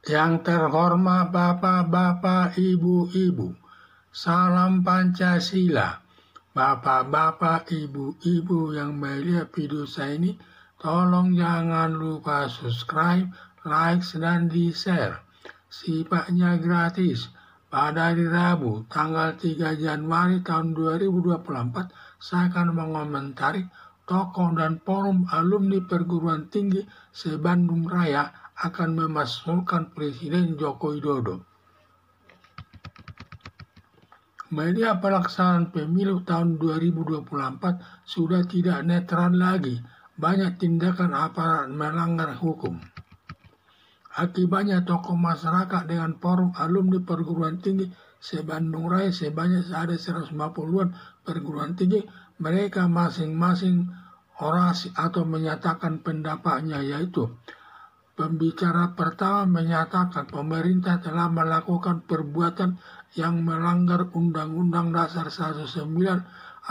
Yang terhormat Bapak-Bapak, Ibu-Ibu, salam Pancasila. Bapak-bapak, ibu-ibu yang melihat video saya ini, tolong jangan lupa subscribe, like, dan di-share. Sifatnya gratis. Pada hari Rabu, tanggal 3 Januari tahun 2024, saya akan mengomentari tokoh dan forum alumni perguruan tinggi se-Bandung Raya akan memasukkan Presiden Joko Widodo. Media pelaksanaan pemilu tahun 2024 sudah tidak netral lagi. Banyak tindakan aparat melanggar hukum. Akibatnya tokoh masyarakat dengan forum alumni perguruan tinggi se-Bandung Raya sebanyak ada 150-an perguruan tinggi, mereka masing-masing orasi atau menyatakan pendapatnya, yaitu pembicara pertama menyatakan pemerintah telah melakukan perbuatan yang melanggar Undang-Undang Dasar 1945,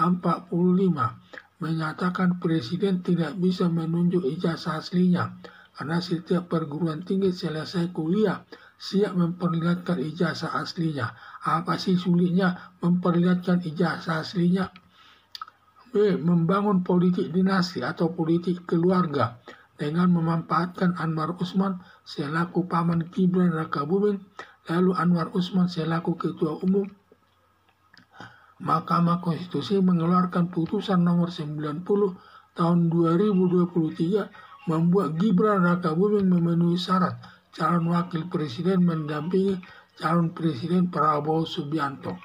menyatakan Presiden tidak bisa menunjuk ijazah aslinya karena setiap perguruan tinggi selesai kuliah siap memperlihatkan ijazah aslinya. Apa sih sulitnya memperlihatkan ijazah aslinya? B. Membangun politik dinasti atau politik keluarga dengan memanfaatkan Anwar Usman selaku paman Gibran Rakabuming, lalu Anwar Usman selaku ketua umum. Mahkamah Konstitusi mengeluarkan putusan nomor 90 tahun 2023 membuat Gibran Rakabuming memenuhi syarat calon wakil presiden mendampingi calon presiden Prabowo Subianto.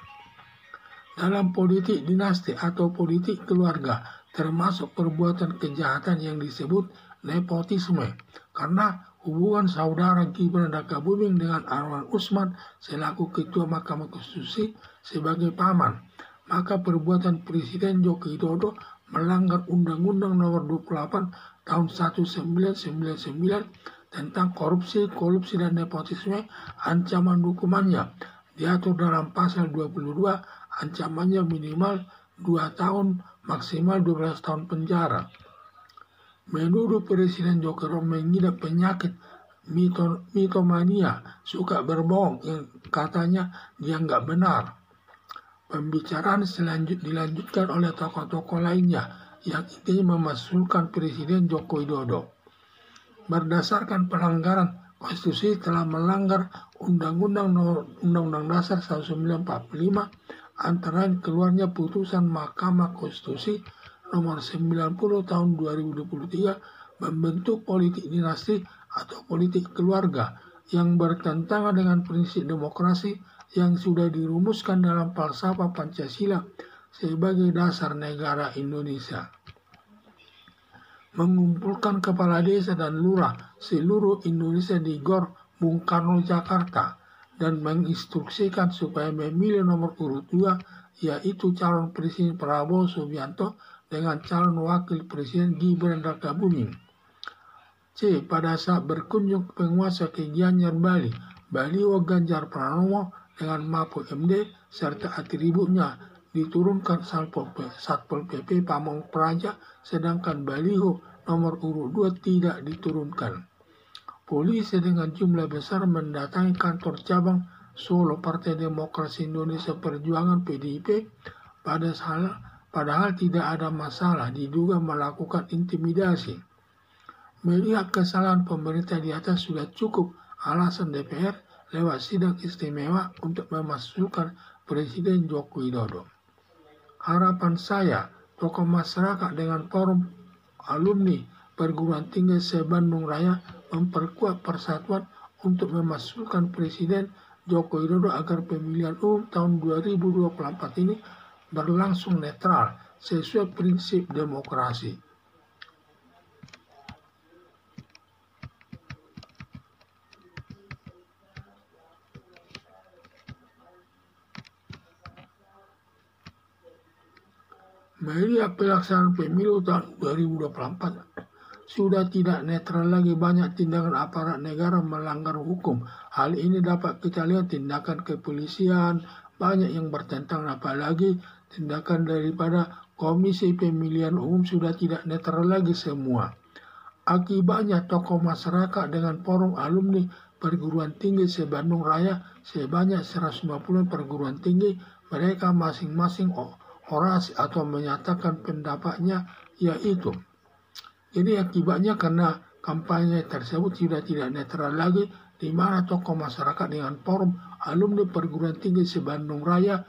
Dalam politik dinasti atau politik keluarga, termasuk perbuatan kejahatan yang disebut nepotisme, karena hubungan saudara Gibran Rakabuming dengan Anwar Usman selaku ketua Mahkamah Konstitusi sebagai paman, maka perbuatan Presiden Joko Widodo melanggar Undang-Undang Nomor 28 tahun 1999 tentang korupsi dan nepotisme. Ancaman hukumannya diatur dalam pasal 22, ancamannya minimal 2 tahun, maksimal 12 tahun penjara. Menuduh Presiden Joko Widodo mengidap penyakit mitomania, suka berbohong, yang katanya dia nggak benar. Pembicaraan dilanjutkan oleh tokoh-tokoh lainnya yang intinya memasukkan Presiden Joko Widodo. Berdasarkan pelanggaran konstitusi telah melanggar Undang-Undang Dasar 1945, antara lain keluarnya putusan Mahkamah Konstitusi nomor 90 tahun 2023 membentuk politik dinasti atau politik keluarga yang bertentangan dengan prinsip demokrasi yang sudah dirumuskan dalam falsafah Pancasila sebagai dasar negara Indonesia. Mengumpulkan kepala desa dan lurah seluruh Indonesia di Gor Bung Karno, Jakarta, dan menginstruksikan supaya memilih nomor urut 2, yaitu calon presiden Prabowo Subianto dengan calon wakil presiden Gibran Rakabuming. C. Pada saat berkunjung ke penguasa ke Gianyar, Bali, baliho Ganjar Pranowo dengan Mahfud MD serta atributnya diturunkan Satpol PP Pamong Praja, sedangkan baliho nomor urut 2 tidak diturunkan. Polisi dengan jumlah besar mendatangi kantor cabang Solo Partai Demokrasi Indonesia Perjuangan PDIP, padahal tidak ada masalah, diduga melakukan intimidasi. Melihat kesalahan pemerintah di atas, sudah cukup alasan DPR lewat sidang istimewa untuk memasukkan Presiden Joko Widodo. Harapan saya, tokoh masyarakat dengan forum alumni perguruan tinggi se-Bandung Raya memperkuat persatuan untuk memasukkan Presiden Joko Widodo agar pemilihan umum tahun 2024 ini berlangsung netral sesuai prinsip demokrasi. Media pelaksanaan pemilu tahun 2024 sudah tidak netral lagi. Banyak tindakan aparat negara melanggar hukum. Hal ini dapat kita lihat tindakan kepolisian, banyak yang bertentangan, apalagi tindakan daripada Komisi Pemilihan Umum sudah tidak netral lagi semua. Akibatnya tokoh masyarakat dengan forum alumni perguruan tinggi se-Bandung Raya sebanyak 150 perguruan tinggi, mereka masing-masing orasi atau menyatakan pendapatnya, yaitu jadi akibatnya karena kampanye tersebut sudah tidak netral lagi, di mana tokoh masyarakat dengan forum alumni perguruan tinggi se-Bandung Raya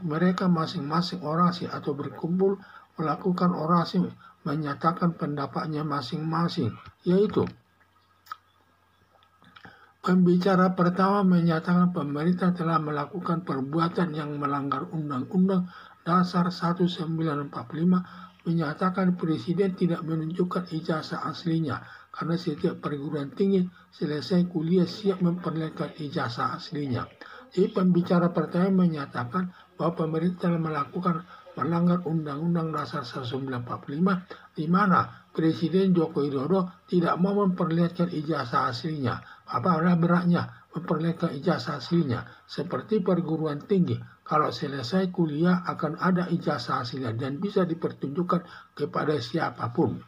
mereka masing-masing orasi atau berkumpul melakukan orasi menyatakan pendapatnya masing-masing, yaitu pembicara pertama menyatakan pemerintah telah melakukan perbuatan yang melanggar Undang-Undang Dasar 1945, menyatakan presiden tidak menunjukkan ijazah aslinya karena setiap perguruan tinggi selesai kuliah siap memperlihatkan ijazah aslinya. Jadi pembicara pertama menyatakan bahwa pemerintah telah melakukan melanggar Undang-Undang Dasar 1945, di mana Presiden Joko Widodo tidak mau memperlihatkan ijazah aslinya. Apalah beratnya memperlihatkan ijazah aslinya? Seperti perguruan tinggi, kalau selesai kuliah akan ada ijazah aslinya dan bisa dipertunjukkan kepada siapapun.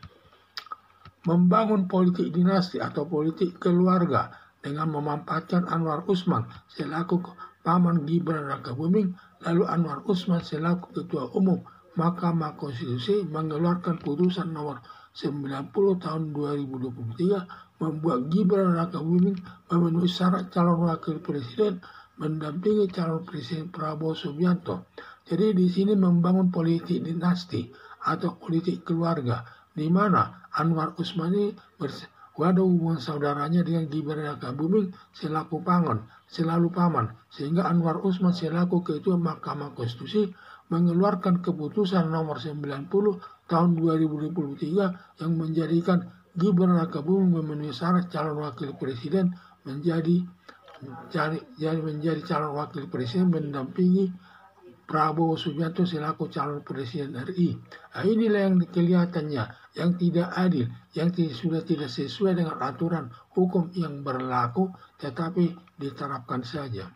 Membangun politik dinasti atau politik keluarga dengan memanfaatkan Anwar Usman selaku paman Gibran Rakabuming, lalu Anwar Usman selaku Ketua Umum Mahkamah Konstitusi mengeluarkan putusan nomor 90 tahun 2023 membuat Gibran Rakabuming memenuhi syarat calon wakil presiden mendampingi calon presiden Prabowo Subianto. Jadi di sini membangun politik dinasti atau politik keluarga, di mana Anwar Usman ini ada hubungan saudaranya dengan Gibran Rakabuming selaku selalu paman, sehingga Anwar Usman selaku Ketua Mahkamah Konstitusi mengeluarkan keputusan nomor 90 tahun 2023 yang menjadikan Gibran Rakabuming memenuhi syarat calon wakil presiden menjadi calon wakil presiden mendampingi Prabowo Subianto selaku calon presiden RI. Nah, inilah yang kelihatannya yang tidak adil, yang sudah tidak sesuai dengan aturan hukum yang berlaku, tetapi diterapkan saja.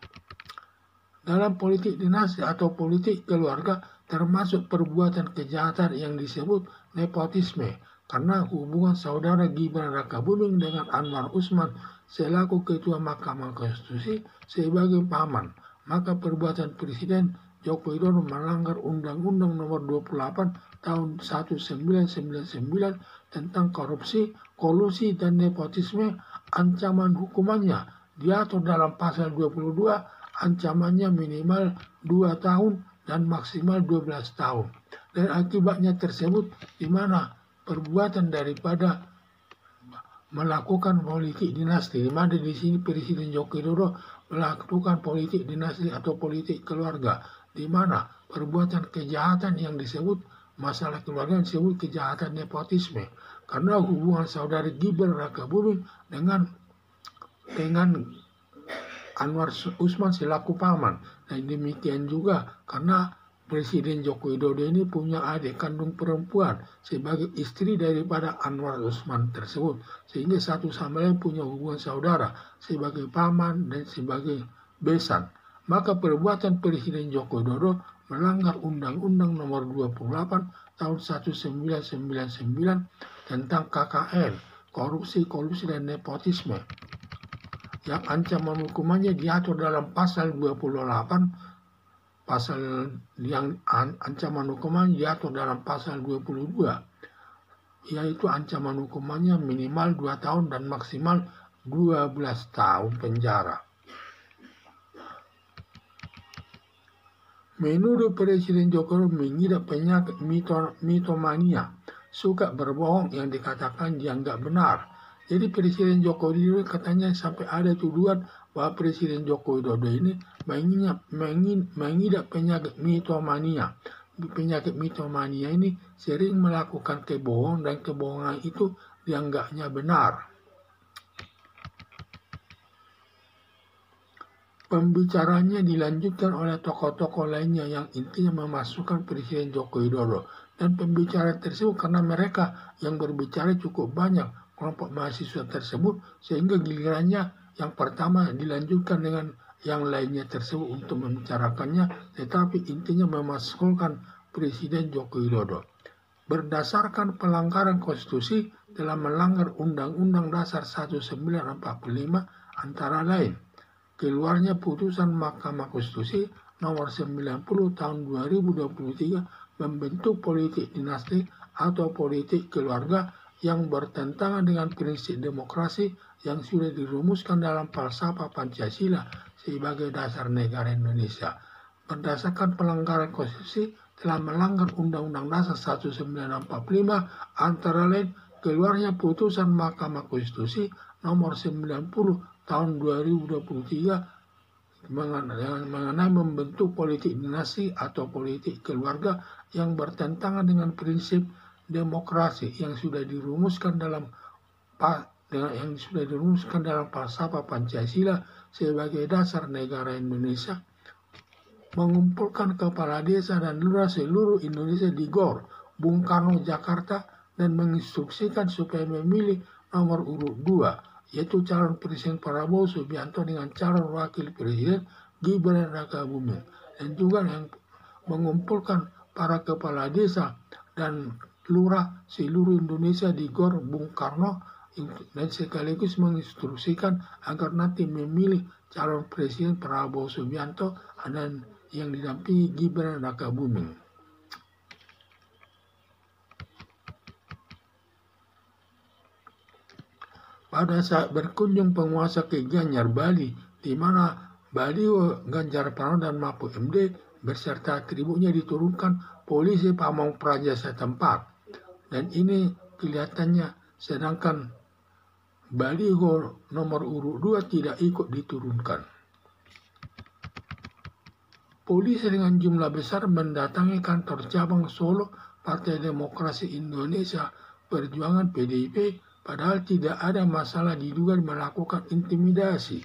Dalam politik dinasti atau politik keluarga termasuk perbuatan kejahatan yang disebut nepotisme, karena hubungan saudara Gibran Rakabuming dengan Anwar Usman selaku Ketua Mahkamah Konstitusi sebagai paman, maka perbuatan Presiden Joko Widodo melanggar Undang-Undang Nomor 28 Tahun 1999 tentang korupsi, kolusi, dan nepotisme. Ancaman hukumannya diatur dalam pasal 22, ancamannya minimal 2 tahun dan maksimal 12 tahun. Dan akibatnya tersebut di mana perbuatan daripada melakukan politik dinasti, di mana di sini Presiden Joko Widodo melakukan politik dinasti atau politik keluarga, di mana perbuatan kejahatan yang disebut masalah keluarga disebut kejahatan nepotisme, karena hubungan saudara Gibran Rakabuming dengan Anwar Usman selaku paman. Dan demikian juga karena Presiden Joko Widodo ini punya adik kandung perempuan sebagai istri daripada Anwar Usman tersebut, sehingga satu sama lain punya hubungan saudara sebagai paman dan sebagai besan. Maka perbuatan Presiden Joko Widodo melanggar Undang-Undang Nomor 28 Tahun 1999 tentang KKN, korupsi, kolusi, dan nepotisme, yang ancaman hukumannya diatur dalam pasal 28, pasal yang ancaman hukuman diatur dalam pasal 22, yaitu ancaman hukumannya minimal 2 tahun dan maksimal 12 tahun penjara. Menurut Presiden Jokowi mengidap penyakit mitomania, suka berbohong yang dikatakan dianggap benar. Jadi Presiden Joko Widodo katanya sampai ada tuduhan bahwa Presiden Joko Widodo ini mengidap penyakit mitomania. Penyakit mitomania ini sering melakukan kebohongan dan kebohongan itu dianggapnya benar. Pembicaranya dilanjutkan oleh tokoh-tokoh lainnya yang intinya memasukkan Presiden Joko Widodo. Dan pembicaraan tersebut karena mereka yang berbicara cukup banyak kelompok mahasiswa tersebut, sehingga gilirannya yang pertama dilanjutkan dengan yang lainnya tersebut untuk membicarakannya, tetapi intinya memasukkan Presiden Joko Widodo. berdasarkan pelanggaran konstitusi telah melanggar Undang-Undang Dasar 1945 antara lain keluarnya putusan Mahkamah Konstitusi nomor 90 tahun 2023 membentuk politik dinasti atau politik keluarga yang bertentangan dengan prinsip demokrasi yang sudah dirumuskan dalam falsafah Pancasila sebagai dasar negara Indonesia. Berdasarkan pelanggaran konstitusi telah melanggar Undang-Undang Dasar 1945 antara lain keluarnya putusan Mahkamah Konstitusi nomor 90 tahun 2023 mengenai membentuk politik dinasti atau politik keluarga yang bertentangan dengan prinsip demokrasi yang sudah dirumuskan dalam falsafah Pancasila sebagai dasar negara Indonesia, mengumpulkan kepala desa dan lurah seluruh Indonesia di GOR Bung Karno Jakarta dan menginstruksikan supaya memilih nomor urut 2, yaitu calon Presiden Prabowo Subianto dengan calon Wakil Presiden Gibran Rakabuming, dan juga yang mengumpulkan para kepala desa dan lurah seluruh Indonesia di GOR Bung Karno dan sekaligus menginstruksikan agar nanti memilih calon Presiden Prabowo Subianto dan yang didampingi Gibran Rakabuming. Pada saat berkunjung penguasa ke Gianyar, Bali, di mana baliho Ganjar Pranowo dan Mahfud MD beserta atributnya diturunkan polisi pamong praja setempat. Dan ini kelihatannya, sedangkan baliho nomor urut 2 tidak ikut diturunkan. Polisi dengan jumlah besar mendatangi kantor cabang Solo Partai Demokrasi Indonesia Perjuangan PDIP, padahal tidak ada masalah diduga melakukan intimidasi.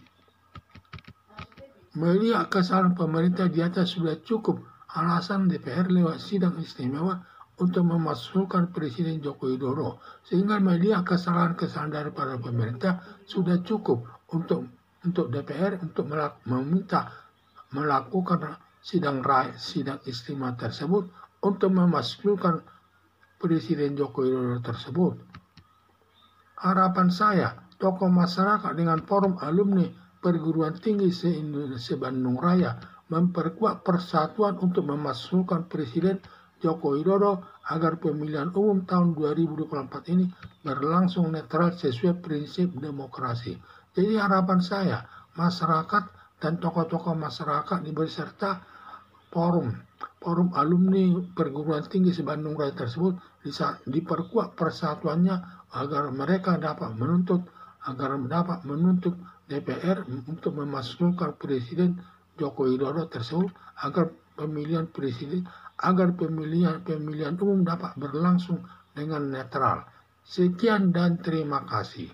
Melihat kesalahan pemerintah di atas sudah cukup alasan DPR lewat sidang istimewa untuk memasukkan Presiden Joko Widodo, sehingga melihat kesalahan-kesalahan daripada pemerintah sudah cukup untuk DPR untuk meminta melakukan sidang istimewa tersebut untuk memasukkan Presiden Joko Widodo tersebut. Harapan saya, tokoh masyarakat dengan forum alumni perguruan tinggi se-Bandung Raya memperkuat persatuan untuk memasukkan Presiden Joko Widodo agar pemilihan umum tahun 2024 ini berlangsung netral sesuai prinsip demokrasi. Jadi harapan saya, masyarakat dan tokoh-tokoh masyarakat beserta forum alumni perguruan tinggi se-Bandung Raya tersebut bisa diperkuat persatuannya agar mereka dapat menuntut DPR untuk memasukkan Presiden Joko Widodo tersebut agar pemilihan umum dapat berlangsung dengan netral. Sekian dan terima kasih.